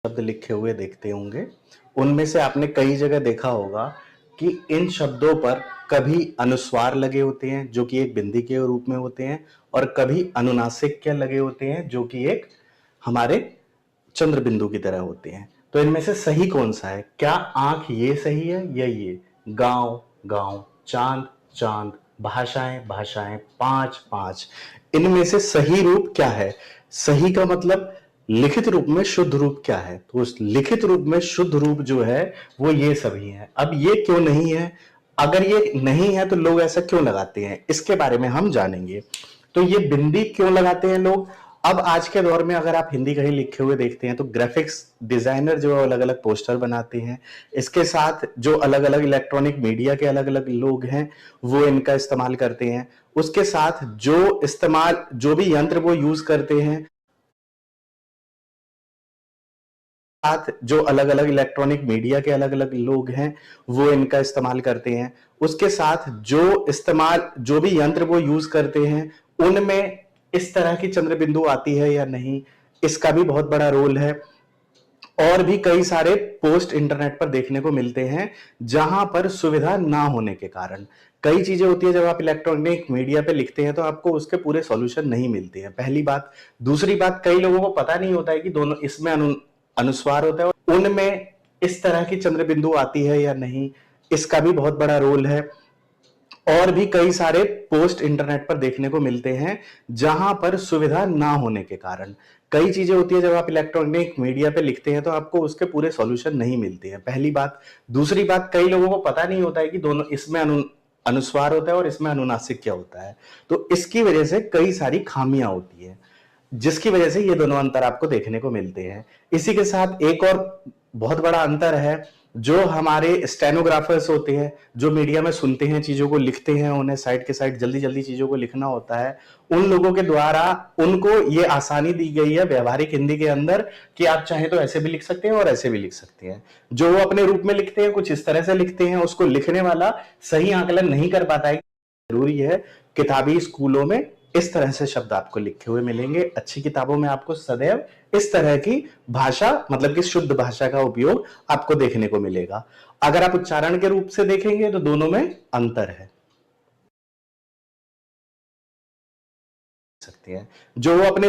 शब्द लिखे हुए देखते होंगे, उनमें से आपने कई जगह देखा होगा कि इन शब्दों पर कभी अनुस्वार लगे होते हैं जो कि एक बिंदी के रूप में होते हैं, और कभी अनुनासिक क्या लगे होते हैं जो कि एक हमारे चंद्र बिंदु की तरह होते हैं। तो इनमें से सही कौन सा है? क्या आंख ये सही है या ये? गांव गांव, चांद चांद, भाषाएं भाषाएं, पांच पांच, इनमें से सही रूप क्या है? सही का मतलब लिखित रूप में शुद्ध रूप क्या है? तो उस लिखित रूप में शुद्ध रूप जो है वो ये सभी है। अब ये क्यों नहीं है? अगर ये नहीं है तो लोग ऐसा क्यों लगाते हैं, इसके बारे में हम जानेंगे। तो ये बिंदी क्यों लगाते हैं लोग? अब आज के दौर में अगर आप हिंदी कहीं लिखे हुए देखते हैं तो ग्राफिक्स डिजाइनर जो अलग अलग पोस्टर बनाते हैं, इसके साथ जो अलग अलग इलेक्ट्रॉनिक मीडिया के अलग अलग लोग हैं वो इनका इस्तेमाल करते हैं। उसके साथ जो भी यंत्र वो यूज करते हैं, साथ जो अलग अलग इलेक्ट्रॉनिक मीडिया के अलग अलग लोग हैं वो इनका इस्तेमाल करते हैं। उसके साथ जो भी यंत्र वो यूज करते हैं उनमें इस तरह की चंद्र बिंदु आती है या नहीं, इसका भी बहुत बड़ा रोल है। और भी कई सारे पोस्ट इंटरनेट पर देखने को मिलते हैं जहां पर सुविधा ना होने के कारण कई चीजें होती है। जब आप इलेक्ट्रॉनिक मीडिया पे लिखते हैं तो आपको उसके पूरे सॉल्यूशन नहीं मिलते हैं, पहली बात। दूसरी बात, कई लोगों को पता नहीं होता है कि दोनों इसमें अनुस्वार होता है और उनमें इस तरह की चंद्र बिंदु आती है या नहीं, इसका भी बहुत बड़ा रोल है। और भी कई सारे पोस्ट इंटरनेट पर देखने को मिलते हैं जहां पर सुविधा ना होने के कारण कई चीजें होती है। जब आप इलेक्ट्रॉनिक मीडिया पे लिखते हैं तो आपको उसके पूरे सॉल्यूशन नहीं मिलते हैं, पहली बात। दूसरी बात, कई लोगों को पता नहीं होता है कि दोनों इसमें अनुस्वार होता है और इसमें अनुनासिक क्या होता है। तो इसकी वजह से कई सारी खामियां होती है, जिसकी वजह से ये दोनों अंतर आपको देखने को मिलते हैं। इसी के साथ एक और बहुत बड़ा अंतर है, जो हमारे स्टेनोग्राफर्स होते हैं, जो मीडिया में सुनते हैं, चीजों को लिखते हैं, उन्हें साइड के साइड जल्दी जल्दी चीजों को लिखना होता है, उन लोगों के द्वारा उनको ये आसानी दी गई है व्यवहारिक हिंदी के अंदर कि आप चाहें तो ऐसे भी लिख सकते हैं और ऐसे भी लिख सकते हैं। जो वो अपने रूप में लिखते हैं कुछ इस तरह से लिखते हैं, उसको लिखने वाला सही आकलन नहीं कर पाता है। जरूरी है, किताबी स्कूलों में इस तरह से शब्द आपको लिखे हुए मिलेंगे, अच्छी किताबों में आपको सदैव इस तरह की भाषा मतलब कि शुद्ध भाषा का उपयोग आपको देखने को मिलेगा। अगर आप उच्चारण के रूप से देखेंगे तो दोनों में अंतर है सकते हैं। जो वो अपने